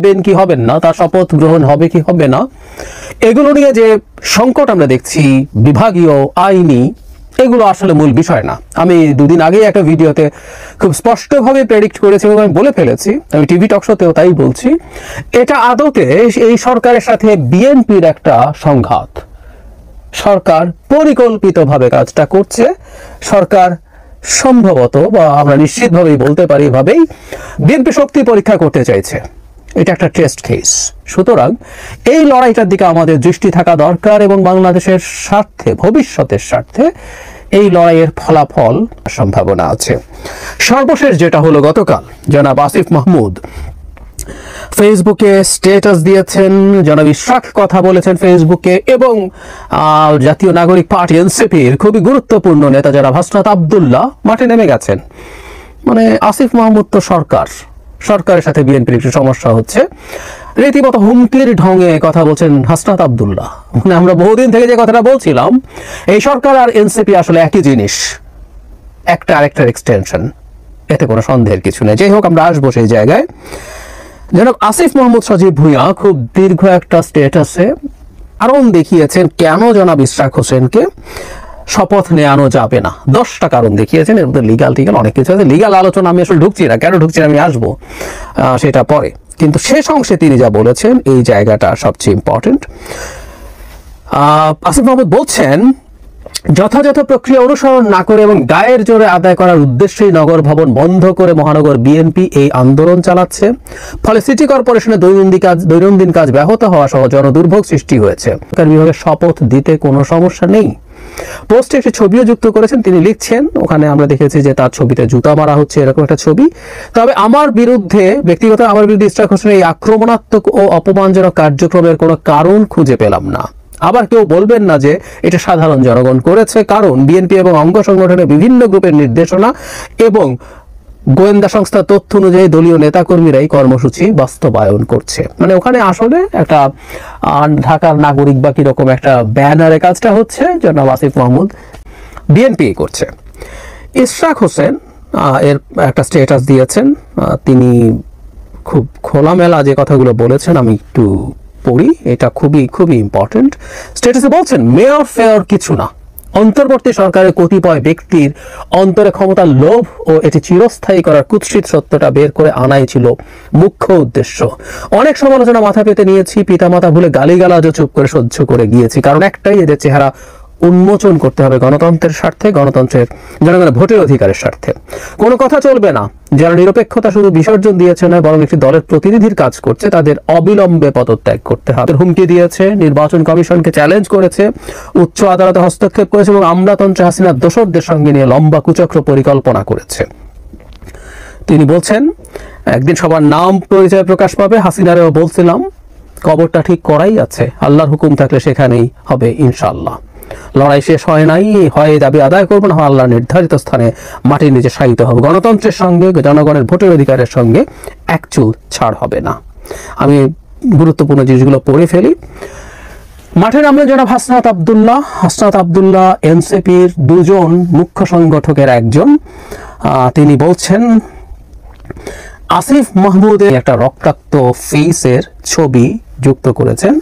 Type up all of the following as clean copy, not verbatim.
Ben কি হবেন না, তার শপথ গ্রহণ হবে কি হবে না, এগুলো নিয়ে যে সংকট আমরা দেখছি বিভাগীয় আইনি, এগুলো আসলে মূল বিষয় না। আমি দুদিন আগে একটা ভিডিওতে খুব স্পষ্টভাবে প্রেডিক্ট করেছি এবং আমি বলে ফেলেছি, আমি টিভি টক শোতেও তাই বলছি, এটা আদতে এই সরকারের সাথে বিএনপির একটা সংঘাত। সরকার পরিকল্পিতভাবে কাজটা করছে। সরকার সম্ভবত, বা আমরা নিশ্চিতভাবেই বলতে পারি এভাবেই, বিএনপি শক্তি পরীক্ষা করতে চাইছে। এটা একটা টেস্ট কেস। সুতরাং এই লড়াইটার দিকে আমাদের দৃষ্টি থাকা দরকার এবং বাংলাদেশের স্বার্থে, ভবিষ্যতের স্বার্থে এই লড়াইয়ের ফলাফল সম্ভাবনা আছে। সর্বশেষ যেটা হলো, গতকাল জনাব আসিফ মাহমুদ ফেসবুকে স্ট্যাটাস দিয়েছেন, জনাব ইশরাক কথা বলেছেন ফেসবুকে, এবং জাতীয় নাগরিক পার্টি এনসিপির খুবই গুরুত্বপূর্ণ নেতা জনাব হাসনাত আব্দুল্লাহ মাঠে নেমে গেছেন। মানে আসিফ মাহমুদ তো সরকারের সাথে বিএনপির একটু সমস্যা হচ্ছে, রীতিমতো হুমকির ঢঙে কথা বলছেন হাসনাত আব্দুল্লাহ। মানে আমরা বহুদিন থেকে যে কথাটা বলছিলাম, এই সরকার আর এনসিপি আসলে একই জিনিস, একটা আরেকটার এক্সটেনশন, এতে কোনো সন্দেহের কিছু নেই। যাই হোক, আমরা আসবো সেই জায়গায়। জনাব আসিফ মাহমুদ সজীব ভুঁইয়া খুব দীর্ঘ একটা স্ট্যাটাসে কারণ দেখিয়েছেন কেন জনাব ইশরাক হোসেনকে শপথ নেওয়ানো যাবে না। 10টা কারণ দেখিয়েছেন, এর মধ্যে লিগাল অনেক কিছু আছে। লিগাল আলোচনা আমি আসলে ঢুকছি না, কেন ঢুকছি আমি আসবো সেটা পরে। কিন্তু শেষ অংশে তিনি যা বলেছেন, এই জায়গাটা সবচেয়ে ইম্পর্টেন্ট। আসিফ মাহমুদ বলছেন, যথাযথ প্রক্রিয়া অনুসরণ না করে এবং গায়ের জোরে আদায় করার উদ্দেশ্যেই নগর ভবন বন্ধ করে মহানগর বিএনপি এই আন্দোলন চালাচ্ছে। ফলে সিটি কর্পোরেশনের দৈনন্দিন কাজ ব্যাহত হওয়া সহ জনদুর্ভোগ সৃষ্টি হয়েছে। সরকার বিভাগে শপথ দিতে কোনো সমস্যা নেই। পোস্টে একটি ছবিও যুক্ত করেছেন, তিনি লিখছেন, ওখানে আমরা দেখেছি যে তার ছবিতে জুতা মারা হচ্ছে, এরকম একটা ছবি। তবে আমার বিরুদ্ধে ইশরাক হোসেনের এই আক্রমণাত্মক ও অপমানজনক কার্যক্রমের কোনো কারণ খুঁজে পেলাম না। আবার কেউ বলবেন না যে এটা সাধারণ জনগণ করেছে, কারণ বিএনপি এবং অঙ্গ সংগঠনের বিভিন্ন গ্রুপের নির্দেশনা এবং গোয়েন্দা সংস্থার তথ্য অনুযায়ী দলীয় নেতাকর্মীরাই কর্মসূচি বাস্তবায়ন করছে। মানে ওখানে আসলে একটা ঢাকার নাগরিক বা কিরকম একটা ব্যানারে কাজটা হচ্ছে, জনাব আসিফ মাহমুদ বিএনপি করছে। ইশরাক হোসেন এর একটা স্ট্যাটাস দিয়েছেন, তিনি খুব খোলামেলা যে কথাগুলো বলেছেন আমি একটু পড়ি, এটা খুবই ইম্পর্টেন্ট। স্ট্যাটাসে বলছেন, মেয়র ফেয়র কিছু না, অন্তর্বর্তী সরকারের কতিপয় ব্যক্তির অন্তরে ক্ষমতার লোভ ও এটি চিরস্থায়ী করার কুৎসিত সত্যটা বের করে আনাই ছিল মুখ্য উদ্দেশ্য। অনেক সমালোচনা মাথা পেতে নিয়েছি, পিতামাতা ভুলে গালিগালাজও চুপ করে সহ্য করে গিয়েছি, কারণ একটাই, এদের চেহারা উন্মোচন করতে হবে গণতন্ত্রের স্বার্থে, গণতন্ত্রের জনগণের ভোটের অধিকারের স্বার্থে। কোনো কথা চলবে না, যারা নিরপেক্ষতা শুধু বিসর্জন দিয়েছে না, বরং একটি দলের প্রতিনিধির কাজ করছে, তাদের অবিলম্বে পদত্যাগ করতে হবে। হুমকি দিয়েছে, নির্বাচন কমিশনকে চ্যালেঞ্জ করেছে, উচ্চ আদালতে হস্তক্ষেপ করেছে এবং আমলাতন্ত্রে হাসিনার দোসরদের সঙ্গে নিয়ে লম্বা কুচক্র পরিকল্পনা করেছে। তিনি বলছেন, একদিন সবার নাম পরিচয় প্রকাশ পাবে। হাসিনারেও বলছিলাম, কবরটা ঠিক করাই আছে, আল্লাহর হুকুম থাকলে সেখানেই হবে ইনশাআল্লাহ। লড়াই শেষ হয় নাই, হয় দাবি আদায় করবো না, হয় আল্লাহর নির্ধারিত স্থানে মাটির নিচে শায়িত হবে। গণতন্ত্রের সঙ্গে, জনগণের ভোটের অধিকারের সঙ্গে এক চুল ছাড় হবে না। আমি গুরুত্বপূর্ণ জিনিসগুলো পড়ে ফেলি। মাঠে নামলে জনাব হাসনাত আব্দুল্লাহ এনসিপির দুজন মুখ্য সংগঠকের একজন, তিনি বলছেন, আসিফ মাহমুদের একটা রক্তাক্ত ফেসের ছবি যুক্ত করেছেন।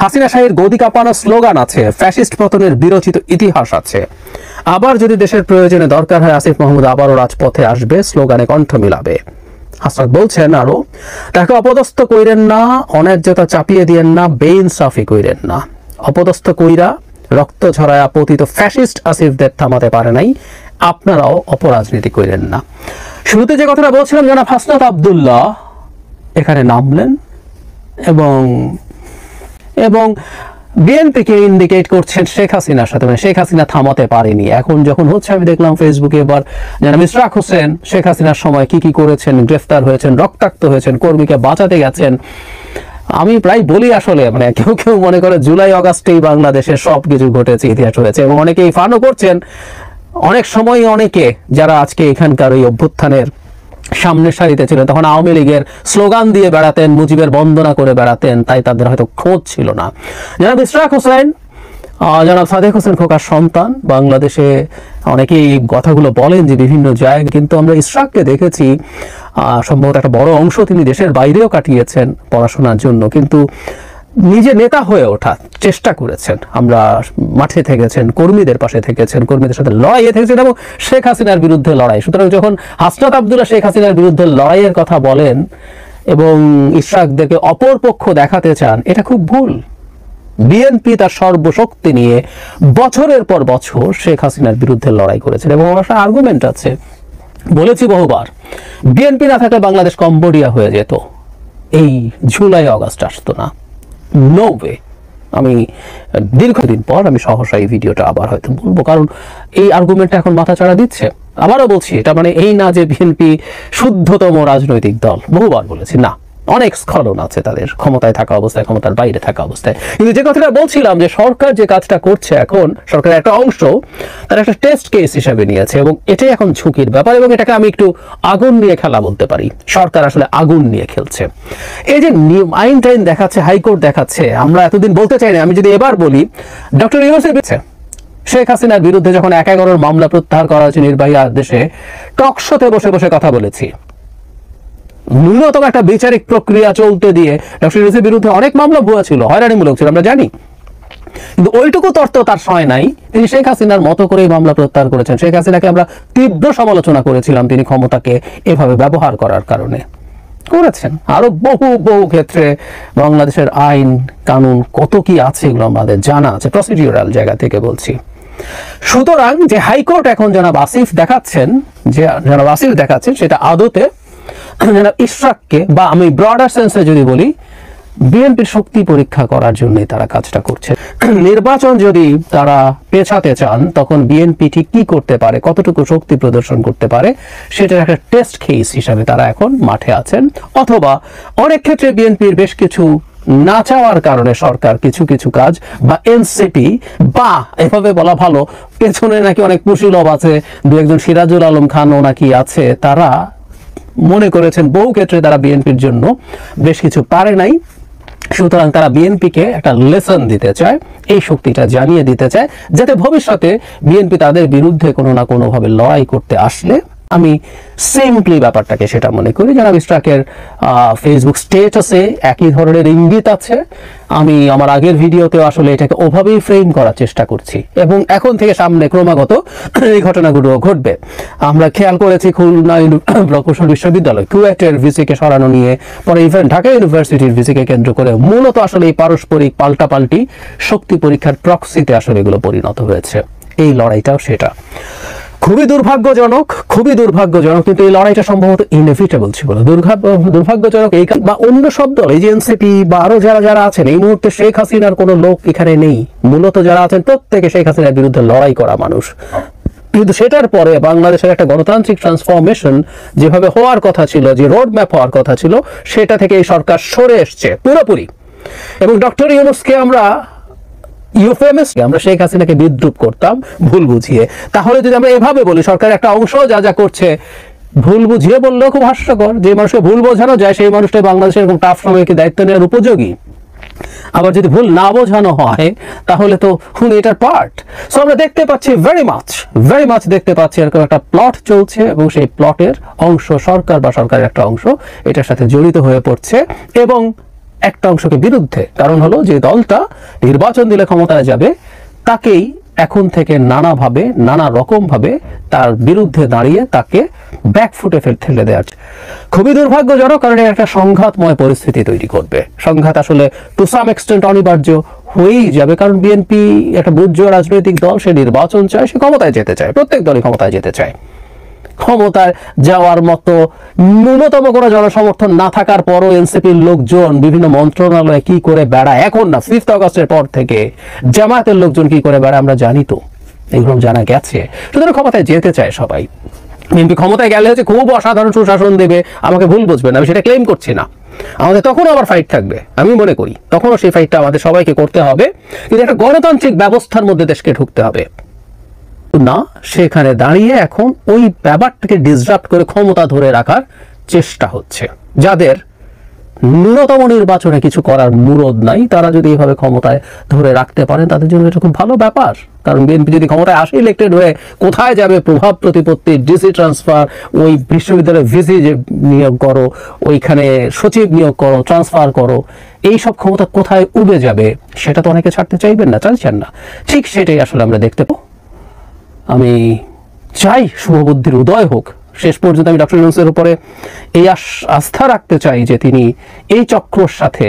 হাসিনা শাহীর গদি কাঁপানো স্লোগান আছে, ফ্যাসিস্ট পতনের বিরচিত ইতিহাস আছে। আবার যদি দেশের প্রয়োজনে দরকার হয়, আসিফ মাহমুদ আবারও রাজপথে আসবে, স্লোগানে কণ্ঠ মিলাবে। হাসনাত বলছেন আরো, তাকে অপদস্থ কইরেন না, অন্যায্যতা চাপিয়ে দিয়েন না, বেইনসাফি কইরেন না। অপদস্থ কইরা রক্ত ঝরায়া পতিত ফ্যাসিস্ট আসিফদের থামাতে পারে নাই, আপনারাও অপরাজনীতি কইরেন না। শুরুতে যে কথাটা বলছিলাম, জনাব হাসনাত আব্দুল্লাহ এখানে নামলেন এবং বিএনপিকে ইন্ডিকেট করছেন শেখ হাসিনার সাথে, মানে শেখ হাসিনা থামাতে পারেনি। এখন যখন হচ্ছে, আমি দেখলাম ফেসবুকে এবার জনাব ইশরাক হোসেন শেখ হাসিনার সময় কি করেছেন, গ্রেফতার হয়েছেন, রক্তাক্ত হয়েছেন, কর্মীকে বাঁচাতে গেছেন। আমি প্রায় বলি আসলে, মানে কেউ মনে করে জুলাই আগস্টেই বাংলাদেশে সবকিছু ঘটেছে, ইতিহাস হয়েছে, এবং অনেকেই ফানও করছেন। অনেক সময় অনেকে যারা আজকে এখানকার ওই অভ্যুত্থানের সামনের সারিতে ছিলেন, তখন আওয়ামী লীগের স্লোগান দিয়ে বেড়াতেন, মুজিবের বন্দনা করে বেড়াতেন, তাই তাদের হয়তো খোঁজ ছিল না। জনাব ইশরাক হোসেন জনাব সাদেক হোসেন খোকার সন্তান। বাংলাদেশে অনেকেই কথাগুলো বলেন যে বিভিন্ন জায়গায়, কিন্তু আমরা ইশরাককে দেখেছি সম্ভবত একটা বড় অংশ তিনি দেশের বাইরেও কাটিয়েছেন পড়াশোনার জন্য, কিন্তু নিজে নেতা হয়ে ওঠা চেষ্টা করেছেন। আমরা মাঠে থেকেছেন, কর্মীদের পাশে থেকেছেন, কর্মীদের সাথে লড়াইয়ে থেকেছেন এবং শেখ হাসিনার বিরুদ্ধে লড়াই। সুতরাং যখন হাসনাত আব্দুল্লাহ শেখ হাসিনার বিরুদ্ধে লড়াইয়ের কথা বলেন এবং ইশরাকদেরকে অপর পক্ষ দেখাতে চান, এটা খুব ভুল। বিএনপি তার সর্বশক্তি নিয়ে বছরের পর বছর শেখ হাসিনার বিরুদ্ধে লড়াই করেছেন এবং আমার আর্গুমেন্ট আছে, বলেছি বহুবার, বিএনপি না থাকলে বাংলাদেশ কম্বোডিয়া হয়ে যেত, এই জুলাই আগস্ট আসতো না, নো ওয়ে। আমি দীর্ঘদিন পর আমি সহসা এই ভিডিওটা আবার হয়তো বলবো, কারণ এই আর্গুমেন্টটা এখন মাথাচাড়া দিচ্ছে। আবারও বলছি, এটা মানে এই না যে বিএনপি শুদ্ধতম রাজনৈতিক দল, বহুবার বলেছি, না, অনেক স্খলন আছে তাদের ক্ষমতায় থাকা অবস্থায়, ক্ষমতার বাইরে থাকা অবস্থায়। কিন্তু যে কথাটা বলছিলাম যে সরকার যে কাজটা করছে এখন, সরকারের একটা অংশ তারা একটা টেস্ট কেস হিসেবে নিয়েছে এবং এটাই এখন ঝুঁকির ব্যাপার এবং এটাকে আমি একটু আগুন নিয়ে খেলা বলতে পারি। সরকার আসলে আগুন নিয়ে খেলছে। এই যে আইন টাইন দেখাচ্ছে, হাইকোর্ট দেখাচ্ছে, আমরা এতদিন বলতে চাই না, আমি যদি এবার বলি, ডক্টর ইউনূসের শেখ হাসিনার বিরুদ্ধে যখন 11 মামলা প্রত্যাহার করা হয়েছে নির্বাহী আদেশে, টকশোতে বসে বসে কথা বলেছি। ন্যূনতম একটা বিচারিক প্রক্রিয়া চলতে দিয়ে ডক্টর ইউনূসের বিরুদ্ধে অনেক মামলা ভুয়া ছিল, হয়রানিমূলক ছিল, আমরা জানি, কিন্তু ওইটুকু তর্ক তার সয় নাই। তিনি শেখ হাসিনার মতো করে মামলা প্রত্যাহার করেছেন। শেখ হাসিনাকে আমরা তীব্র সমালোচনা করেছিলাম তিনি ক্ষমতাকে এভাবে ব্যবহার করার কারণে, করেছেন। আরো বহু বহু ক্ষেত্রে বাংলাদেশের আইন কানুন কত কি আছে এগুলো আমাদের জানা আছে, প্রসিডিউরাল জায়গা থেকে বলছি। সুতরাং যে হাইকোর্ট এখন জনাব আসিফ দেখাচ্ছেন সেটা আদতে জনাব ইশরাককে, বা আমি ব্রডার সেন্সে যদি বলি, বিএনপির শক্তি পরীক্ষা করার জন্যই তারা কাজটা করছে। নির্বাচন যদি তারা পেছাতে চান তখন বিএনপি ঠিক কি করতে পারে, কতটুকু শক্তি প্রদর্শন করতে পারে, সেটার একটা টেস্ট কেস হিসাবে তারা এখন মাঠে আছেন। অথবা অনেক ক্ষেত্রে বিএনপির বেশ কিছু না চাওয়ার কারণে সরকার কিছু কিছু কাজ, বা এনসিপি, বা এভাবে বলা ভালো, পেছনে নাকি অনেক কুশীলব আছে, দু একজন সিরাজুল আলম খানও নাকি আছে, তারা মনে করেছেন বহু ক্ষেত্রে তারা বিএনপির জন্য বেশ কিছু পারে নাই। সুতরাং তারা বিএনপিকে একটা লেসন দিতে চায়, এই শক্তিটা জানিয়ে দিতে চায়, যাতে ভবিষ্যতে বিএনপি তাদের বিরুদ্ধে কোনো না কোনোভাবে লড়াই করতে আসলে, আমি সিম্পলি ব্যাপারটাকে সেটা মনে করি। জনাব ইশরাকের ফেসবুক স্টেটাসে একই ধরনের ইঙ্গিত আছে। আমি আমার আগের ভিডিওতেও আসলে এটাকে ওভাবেই ফ্রেম করার চেষ্টা করছি এবং এখন থেকে সামনে ক্রমাগত এই ঘটনাগুলো ঘটবে। আমরা খেয়াল করেছি খুলনা প্রকৌশল বিশ্ববিদ্যালয় কুয়েটের ভিসিকে সরানো নিয়ে, পরে ইভেন ঢাকা ইউনিভার্সিটির ভিসিকে কেন্দ্র করে মূলত আসলে এই পারস্পরিক পাল্টাপাল্টি শক্তি পরীক্ষার প্রক্সিতে আসলে এগুলো পরিণত হয়েছে। এই লড়াইটাও সেটা খুবই দুর্ভাগ্যজনক, কিন্তু এই লড়াইটা সম্ভবত ইনএভিটেবল ছিল। দুর্ভাগ্যজনক এই বা অন্য শব্দ, এই যে এনসিপি বা আরো যারা আছেন, এই মুহূর্তে শেখ হাসিনার কোনো লোক এখানে নেই। মূলত যারা আছেন প্রত্যেকে শেখ হাসিনার বিরুদ্ধে লড়াই করা মানুষ। কিন্তু সেটার পরে বাংলাদেশের একটা গণতান্ত্রিক ট্রান্সফরমেশন যেভাবে হওয়ার কথা ছিল, যে রোড ম্যাপ হওয়ার কথা ছিল, সেটা থেকে এই সরকার সরে এসছে পুরোপুরি। এবং ডক্টর ইউনূসকে আমরা শেখ হাসিনাকে বিদ্রুপ করতাম ভুল বুঝিয়ে। তাহলে যদি আমরা এভাবে বলি, সরকারের একটা অংশ যা করছে ভুল বুঝিয়ে বললেও খুব হাস্যকর। যে মানুষকে ভুল বোঝানো যায় সেই মানুষটাই বাংলাদেশের এরকম টাফ সময়কে দায়িত্ব নেওয়ার উপযোগী। আবার যদি ভুল না বোঝানো হয় তাহলে তো এটার পার্ট। সো আমরা দেখতে পাচ্ছি ভেরি মাচ দেখতে পাচ্ছি এরকম একটা প্লট চলছে এবং সেই প্লটের অংশ সরকার বা সরকারের একটা অংশ এটার সাথে জড়িত হয়ে পড়ছে এবং একটা অংশকে বিরুদ্ধে। কারণ হলো যে দলটা নির্বাচন দিলে ক্ষমতায় যাবে, তাকেই এখন থেকে নানাভাবে নানা রকম ভাবে তার বিরুদ্ধে দাঁড়িয়ে তাকে ব্যাকফুটে ফেলে দেওয়া। খুবই দুর্ভাগ্যজনক, কারণ একটা সংঘাতময় পরিস্থিতি তৈরি করবে। সংঘাত আসলে টু সাম এক্সটেন্ট অনিবার্য হয়েই যাবে, কারণ বিএনপি একটা বুঝজোয়া রাজনৈতিক দল, সে নির্বাচন চায়, সে ক্ষমতায় যেতে চায়, প্রত্যেক দলই ক্ষমতায় যেতে চায়। ক্ষমতায় যাওয়ার মতো ন্যূনতম কোনো জনসমর্থন না থাকার পরও এনসিপির লোকজন বিভিন্ন মন্ত্রণালয়ে কি করে বেড়ায়, এখন না 5 আগস্টের পর থেকে জামায়াতের লোকজন কি করে বেড়ায় আমরা জানি, তো এগুলো জানা গেছে। সুতরাং ক্ষমতায় যেতে চায় সবাই। বিএনপি ক্ষমতায় গেলে হচ্ছে খুব অসাধারণ সুশাসন দেবে, আমাকে ভুল বুঝবেন, আমি সেটা ক্লেম করছি না। আমাদের তখনও আবার ফাইট থাকবে, আমি মনে করি তখনও সেই ফাইটটা আমাদের সবাইকে করতে হবে, কিন্তু একটা গণতান্ত্রিক ব্যবস্থার মধ্যে দেশকে ঢুকতে হবে না। সেখানে দাঁড়িয়ে এখন ওই ব্যাপারটাকে ডিসরাপ্ট করে ক্ষমতা ধরে রাখার চেষ্টা হচ্ছে, যাদের ন্যূনতম নির্বাচনে কিছু করার মুরদ নাই। তারা যদি এইভাবে ক্ষমতায় ধরে রাখতে পারেন তাদের জন্য এটা খুব ভালো ব্যাপার। কারণ বিএনপি যদি ক্ষমতায় আসে ইলেক্টেড হয়ে কোথায় যাবে, প্রভাব প্রতিপত্তি, ডিসি ট্রান্সফার, ওই বিশ্ববিদ্যালয়ের ভিসি যে নিয়োগ করো, ওইখানে সচিব নিয়োগ করো, ট্রান্সফার করো, এই সব ক্ষমতা কোথায় উবে যাবে সেটা তো অনেকে ছাড়তে চাইবেন না, চাইছেন না। ঠিক সেটাই আসলে আমরা দেখতে পাবো। আমি চাই শুভবুদ্ধির উদয় হোক। শেষ পর্যন্ত আমি ডক্টর ইউনূসের উপরে এই আস্থা রাখতে চাই যে তিনি এই চক্রর সাথে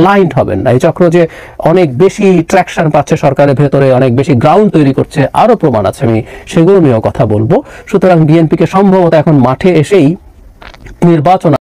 লাইন্ড হবেন না। এই চক্র যে অনেক বেশি ট্র্যাকশন পাচ্ছে সরকারের ভেতরে, অনেক বেশি গ্রাউন্ড তৈরি করছে, আরো প্রমাণ আছে, আমি সেগুলো নিয়েও কথা বলবো। সুতরাং বিএনপিকে সম্ভবত এখন মাঠে এসেই নির্বাচন